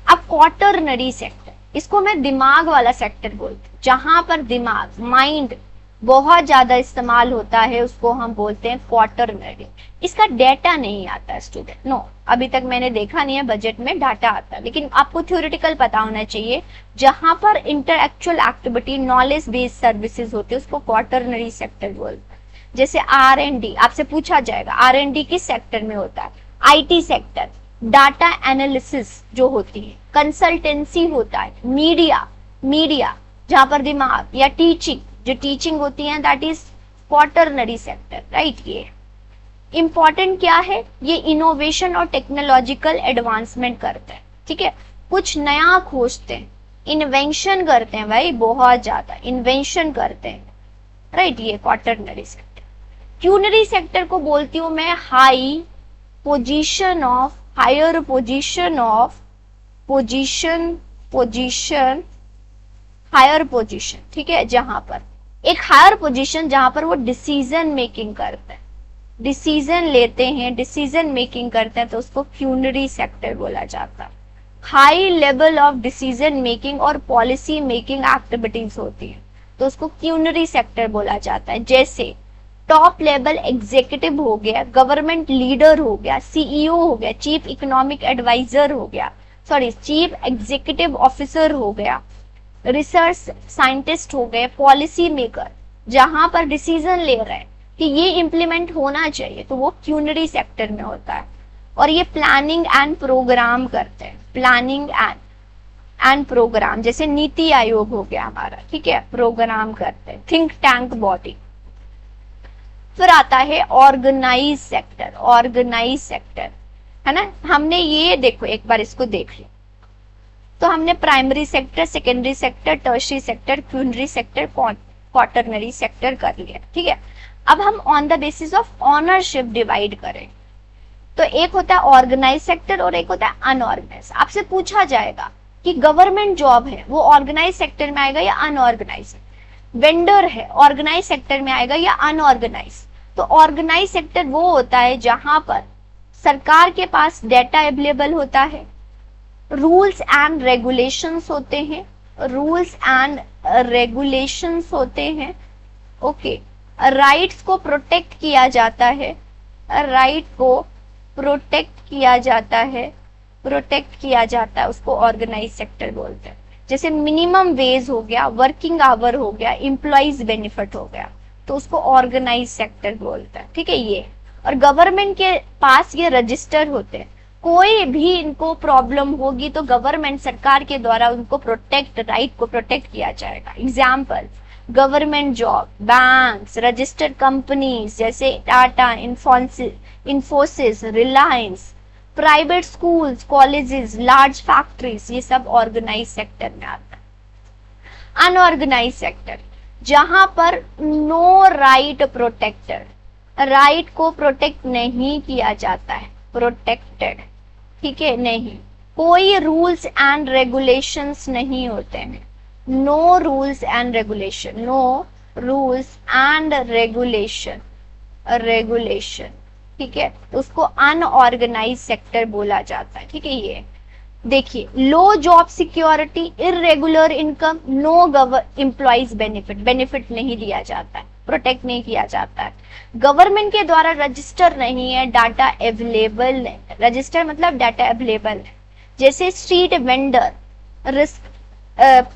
अब क्वार्टरनरी सेक्टर, इसको मैं दिमाग वाला सेक्टर बोलती हूँ, जहां पर दिमाग, माइंड बहुत ज्यादा इस्तेमाल होता है, उसको हम बोलते हैं क्वार्टरनरी। इसका डेटा नहीं आता स्टूडेंट, नो, अभी तक मैंने देखा नहीं है बजट में डाटा आता है, लेकिन आपको थ्योरेटिकल पता होना चाहिए। जहां पर इंटरएक्चुअल एक्टिविटी, नॉलेज बेस्ड सर्विसेज होते हैं, उसको क्वार्टरनरी सेक्टर बोलते हैं। जैसे R&D, आपसे पूछा जाएगा R&D किस सेक्टर में होता है, IT सेक्टर, डाटा एनालिसिस जो होती है, कंसल्टेंसी होता है, मीडिया जहां पर दिमाग, या टीचिंग, जो टीचिंग होती है, that is quaternary sector, right. ये इंपॉर्टेंट क्या है, ये इनोवेशन और टेक्नोलॉजिकल एडवांसमेंट करते हैं। ठीक है, कुछ नया खोजते हैं, इन्वेंशन करते हैं भाई, बहुत ज्यादा इन्वेंशन करते हैं, राइट। ये क्वार्टरनरी सेक्टर। क्यूनरी सेक्टर को बोलती हूँ मैं हायर पोजीशन हायर पोजीशन, ठीक है, जहां पर एक हायर पोजीशन, जहां पर वो डिसीजन मेकिंग करते हैं, डिसीजन लेते हैं, डिसीजन मेकिंग करते हैं, तो उसको क्यूनरी सेक्टर बोला जाता है। High level of decision making और पॉलिसी मेकिंग एक्टिविटीज होती है, तो उसको क्यूनरी सेक्टर बोला जाता है। जैसे टॉप लेवल एग्जीक्यूटिव हो गया, गवर्नमेंट लीडर हो गया, CEO हो गया, चीफ इकोनॉमिक एडवाइजर हो गया, चीफ एग्जीक्यूटिव ऑफिसर हो गया, रिसर्च साइंटिस्ट हो गए, पॉलिसी मेकर, जहां पर डिसीजन ले रहे हैं कि ये इम्प्लीमेंट होना चाहिए, तो वो क्यूनरी सेक्टर में होता है। और ये प्लानिंग एंड प्रोग्राम करते हैं, प्लानिंग एंड प्रोग्राम, जैसे नीति आयोग हो गया हमारा, ठीक है, प्रोग्राम करते हैं, थिंक टैंक बॉडी। फिर आता है ऑर्गेनाइज सेक्टर, ऑर्गेनाइज सेक्टर है ना। हमने ये देखो, एक बार इसको देख लो, तो हमने primary sector, secondary sector, tertiary sector, quinary sector, quaternary sector कर लिया। ठीक है, अब हम on the basis of ownership divide करें, तो एक होता है ऑर्गेनाइज सेक्टर और एक होता है अनऑर्गेनाइज। आपसे पूछा जाएगा कि गवर्नमेंट जॉब है, वो ऑर्गेनाइज सेक्टर में आएगा या अनऑर्गेनाइज, वेंडर है, ऑर्गेनाइज सेक्टर में आएगा या अनऑर्गेनाइज। तो ऑर्गेनाइज सेक्टर वो होता है जहां पर सरकार के पास डेटा अवेलेबल होता है, रूल्स एंड रेगुलेशंस होते हैं, रूल्स एंड रेगुलेशंस होते हैं, ओके, राइट्स को प्रोटेक्ट किया जाता है, राइट को प्रोटेक्ट किया जाता है, उसको ऑर्गेनाइज सेक्टर बोलते हैं। जैसे मिनिमम वेज हो गया, वर्किंग आवर हो गया, एम्प्लॉइज बेनिफिट हो गया, तो उसको ऑर्गेनाइज सेक्टर बोलते हैं। ठीक है ये। और गवर्नमेंट के पास ये रजिस्टर होते हैं, कोई भी इनको प्रॉब्लम होगी तो गवर्नमेंट, सरकार के द्वारा उनको प्रोटेक्ट, राइट को प्रोटेक्ट किया जाएगा। Example, government job, banks, registered companies जैसे Tata, Infosys, Reliance, private schools, colleges, large factories, ये सब ऑर्गेनाइज सेक्टर में आता है। अनऑर्गेनाइज सेक्टर, जहां पर नो राइट प्रोटेक्टेड, राइट को प्रोटेक्ट नहीं किया जाता है, प्रोटेक्टेड, ठीक है, नहीं, कोई रूल्स एंड रेगुलेशंस नहीं होते हैं, no rules and regulation, no rules and regulation, regulation, ठीक है, तो उसको अनऑर्गेनाइज सेक्टर बोला जाता है, ठीक है। ये देखिए, low job security, irregular income, no employees benefit, benefit नहीं दिया जाता है, प्रोटेक्ट नहीं किया जाता है, गवर्नमेंट के द्वारा रजिस्टर नहीं है, डाटा अवेलेबल है, रजिस्टर मतलब डाटा अवेलेबल है, जैसे स्ट्रीट वेंडर, रिस्क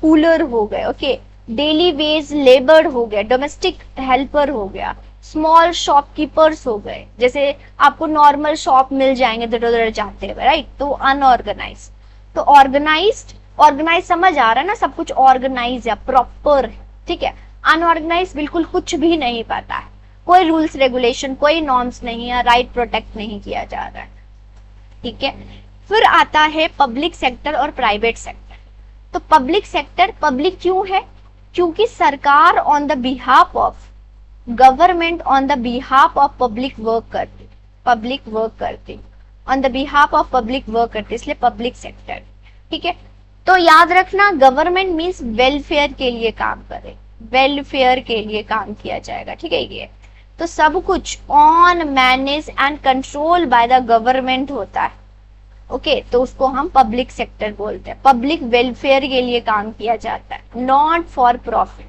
पूलर हो गए, ओके, डेली वेज लेबर हो गया, डोमेस्टिक हेल्पर हो गया, स्मॉल शॉपकीपर्स हो गए, जैसे आपको नॉर्मल शॉप मिल जाएंगे इधर उधर जाते हुए, राइट, तो अनऑर्गेनाइज। तो ऑर्गेनाइज्ड, ऑर्गेनाइज समझ आ रहा है ना, सब कुछ ऑर्गेनाइज है, प्रॉपर है, ठीक है। अनऑर्गेनाइज बिल्कुल कुछ भी नहीं पता है, कोई रूल्स रेगुलेशन, कोई नॉर्म्स नहीं है, राइट प्रोटेक्ट नहीं किया जा रहा है, ठीक है। फिर आता है पब्लिक सेक्टर और प्राइवेट सेक्टर। तो पब्लिक सेक्टर, पब्लिक क्यों है, क्योंकि सरकार on the behalf of government, on the behalf of public work करती, पब्लिक वर्क करती, on the behalf of public work करती, इसलिए पब्लिक सेक्टर, ठीक है। तो याद रखना, गवर्नमेंट मीन्स वेलफेयर के लिए काम करे, वेलफेयर के लिए काम किया जाएगा, ठीक है। ये तो सब कुछ on, manage and control by the government होता है, ओके, तो उसको हम पब्लिक सेक्टर बोलते हैं। पब्लिक वेलफेयर के लिए काम किया जाता है, नॉट फॉर प्रॉफिट,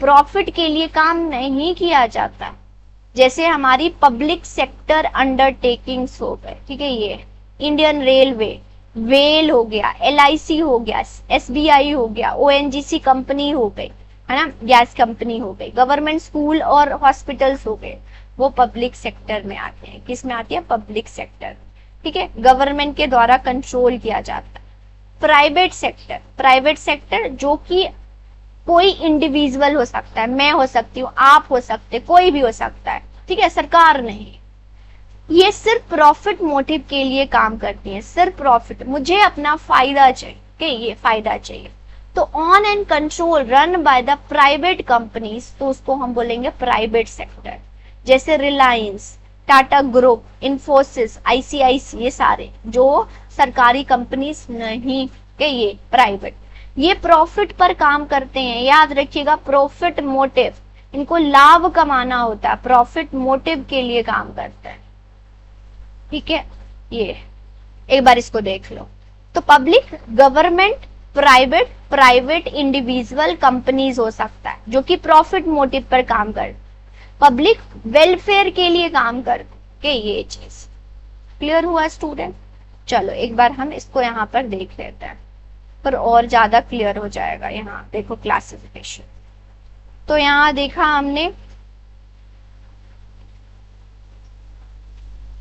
प्रॉफिट के लिए काम नहीं किया जाता। जैसे हमारी पब्लिक सेक्टर अंडरटेकिंग्स हो गए, ठीक है, ये इंडियन रेलवे, वेल हो गया, LIC हो गया, SBI हो गया, ONGC कंपनी हो गई, है ना, गैस कंपनी हो गई, गवर्नमेंट स्कूल और हॉस्पिटल्स हो गए, वो पब्लिक सेक्टर में आते हैं। किस में आती है, पब्लिक सेक्टर, ठीक है, गवर्नमेंट के द्वारा कंट्रोल किया जाता है। प्राइवेट सेक्टर, प्राइवेट सेक्टर जो कि कोई इंडिविजुअल हो सकता है, मैं हो सकती हूँ, आप हो सकते, कोई भी हो सकता है, ठीक है, सरकार नहीं, ये सिर्फ प्रॉफिट मोटिव के लिए काम करती है, सिर्फ प्रॉफिट, मुझे अपना फायदा चाहिए, कि ये फायदा चाहिए, तो on and control run by the private companies, तो उसको हम बोलेंगे प्राइवेट सेक्टर। जैसे रिलायंस, टाटा ग्रुप, इन्फोसिस, ICICI, ये सारे जो सरकारी कंपनीज नहीं, के ये प्राइवेट, ये प्रॉफिट पर काम करते हैं, याद रखिएगा, प्रॉफिट मोटिव, इनको लाभ कमाना होता है, प्रॉफिट मोटिव के लिए काम करते हैं, ठीक है। ये एक बार इसको देख लो, तो public, government, private, private individual companies हो सकता है जो कि प्रॉफिट मोटिव पर काम कर, पब्लिक वेलफेयर के लिए काम करके, ये चीज क्लियर हुआ स्टूडेंट। चलो एक बार हम इसको यहाँ पर देख लेते हैं, पर और ज्यादा क्लियर हो जाएगा। यहाँ देखो क्लासिफिकेशन, तो यहाँ देखा हमने,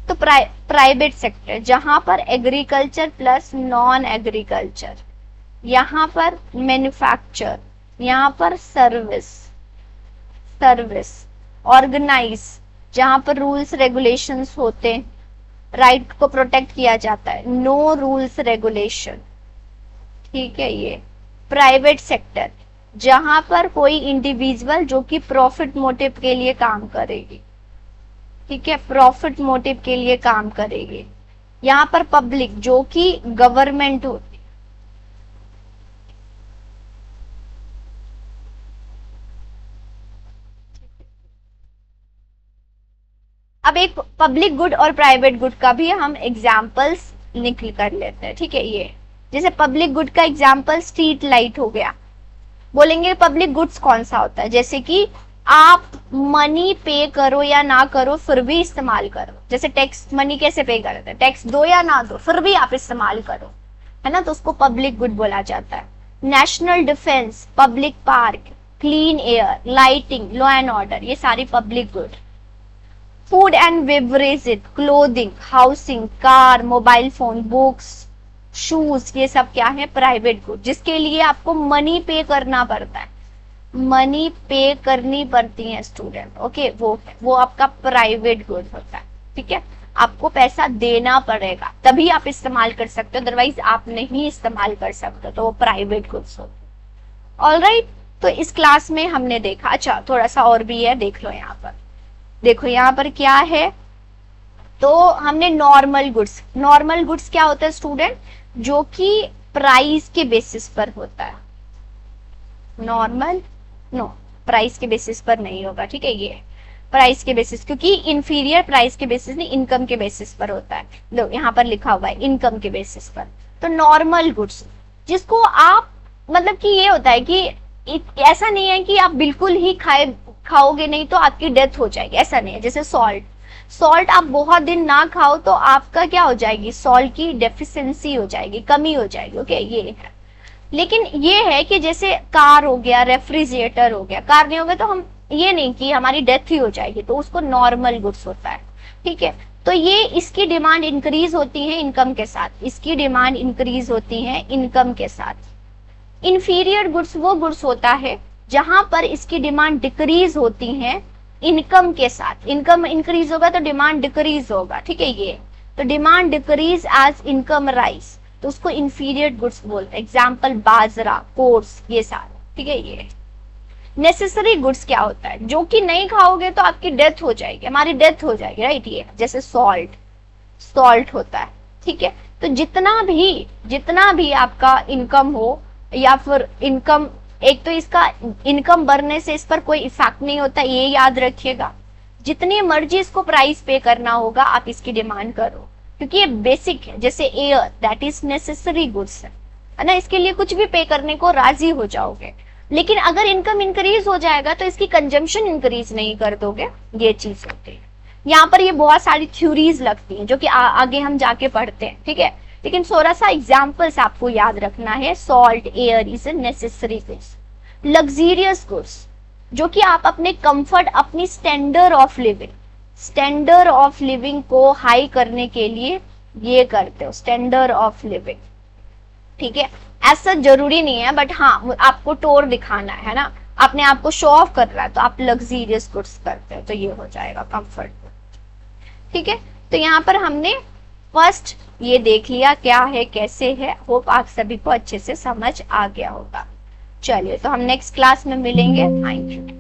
तो प्राइवेट सेक्टर जहां पर एग्रीकल्चर प्लस नॉन एग्रीकल्चर, यहाँ पर मैन्युफैक्चर, यहाँ पर सर्विस, सर्विस ऑर्गेनाइज, जहां पर रूल्स रेगुलेशंस होते हैं, राइट को प्रोटेक्ट किया जाता है, नो रूल्स रेगुलेशन, ठीक है। ये प्राइवेट सेक्टर जहां पर कोई इंडिविजुअल जो कि प्रॉफिट मोटिव के लिए काम करेगी, ठीक है, प्रॉफिट मोटिव के लिए काम करेगी। यहाँ पर पब्लिक जो कि गवर्नमेंट होती, अब एक पब्लिक गुड और प्राइवेट गुड का भी हम एग्जाम्पल्स निकल कर लेते हैं, ठीक है। ये जैसे पब्लिक गुड का एग्जाम्पल स्ट्रीट लाइट हो गया, बोलेंगे पब्लिक गुड्स कौन सा होता है, जैसे कि आप मनी पे करो या ना करो फिर भी इस्तेमाल करो, जैसे टैक्स, मनी कैसे पे करते हैं, टैक्स दो या ना दो फिर भी आप इस्तेमाल करो, है ना, तो उसको पब्लिक गुड बोला जाता है। National defence, public park, clean air, lighting, law and order, ये सारी public good. Food and beverages, clothing, housing, car, mobile phone, books, shoes, ये सब क्या है, प्राइवेट गुड, जिसके लिए आपको मनी पे करना पड़ता है, मनी पे करनी पड़ती है स्टूडेंट, ओके, वो आपका प्राइवेट गुड होता है, ठीक है, आपको पैसा देना पड़ेगा तभी आप इस्तेमाल कर सकते हो, अदरवाइज आप नहीं इस्तेमाल कर सकते, तो वो प्राइवेट गुड्स होते हैं। ऑलराइट, तो इस क्लास में हमने देखा, अच्छा थोड़ा सा और भी है, देख लो यहाँ पर, देखो यहाँ पर क्या है, तो हमने नॉर्मल गुड्स, नॉर्मल गुड्स क्या होता है स्टूडेंट, जो कि प्राइस के बेसिस पर होता है। नॉर्मल नो, प्राइस के बेसिस पर नहीं होगा, ठीक है। ये प्राइस के बेसिस, क्योंकि इंफीरियर प्राइस के बेसिस नहीं, इनकम के बेसिस पर होता है। लो यहाँ पर लिखा हुआ है इनकम के बेसिस पर। तो नॉर्मल गुड्स जिसको आप, मतलब कि ये होता है कि ऐसा नहीं है कि आप बिल्कुल ही खाओगे नहीं तो आपकी डेथ हो जाएगी, ऐसा नहीं है। जैसे सॉल्ट आप बहुत दिन ना खाओ तो आपका क्या हो जाएगी, सॉल्ट की डेफिशिएंसी हो जाएगी, कमी हो जाएगी। ओके, ये है। लेकिन ये है कि जैसे कार हो गया, रेफ्रिजरेटर हो गया, कार नहीं होगा तो हम ये नहीं कि हमारी डेथ ही हो जाएगी, तो उसको नॉर्मल गुड्स होता है, ठीक है। तो ये इसकी डिमांड इंक्रीज होती है इनकम के साथ, इसकी डिमांड इंक्रीज होती है इनकम के साथ। इंफीरियर गुड्स वो गुड्स होता है जहां पर इसकी डिमांड डिक्रीज होती है इनकम के साथ। इनकम इंक्रीज होगा तो डिमांड डिक्रीज होगा, ठीक है। ये तो demand decrease as income rise, तो उसको इंफीरियर गुड्स बोलते हैं। एग्जाम्पल बाजरा, कोर्स, ये सारे, ठीक है। ये नेसेसरी गुड्स क्या होता है, जो कि नहीं खाओगे तो आपकी डेथ हो जाएगी, हमारी डेथ हो जाएगी, राइट। ये जैसे सॉल्ट होता है, ठीक है। तो जितना भी आपका इनकम हो, या फिर इनकम, एक तो इसका इनकम बढ़ने से इस पर कोई इफेक्ट नहीं होता, ये याद रखिएगा। जितनी मर्जी इसको प्राइस पे करना होगा, आप इसकी डिमांड करो, क्योंकि ये बेसिक है। जैसे air, that is necessary goods है ना, इसके लिए कुछ भी पे करने को राजी हो जाओगे। लेकिन अगर इनकम इंक्रीज हो जाएगा तो इसकी कंजम्पशन इंक्रीज नहीं कर दोगे, ये चीज होती है। यहाँ पर ये बहुत सारी थ्योरीज लगती हैं जो कि आगे हम जाके पढ़ते हैं, ठीक है। लेकिन थोड़ा सा एग्जाम्पल्स आपको याद रखना है। Salt, air is a necessary goods. Luxurious goods, जो कि आप अपने कंफर्ट, अपनी स्टैंडर्ड ऑफ लिविंग को हाई करने के लिए ये करते हो, स्टैंडर्ड ऑफ लिविंग, ठीक है। ऐसा जरूरी नहीं है, बट हाँ आपको टोर दिखाना है ना, अपने आप को शो ऑफ कर रहा है तो आप लग्जरियस गुड्स करते हो, तो ये हो जाएगा कंफर्ट, ठीक है। तो यहाँ पर हमने फर्स्ट ये देख लिया क्या है, कैसे है। होप आप सभी को अच्छे से समझ आ गया होगा। चलिए, तो हम नेक्स्ट क्लास में मिलेंगे। Thank you.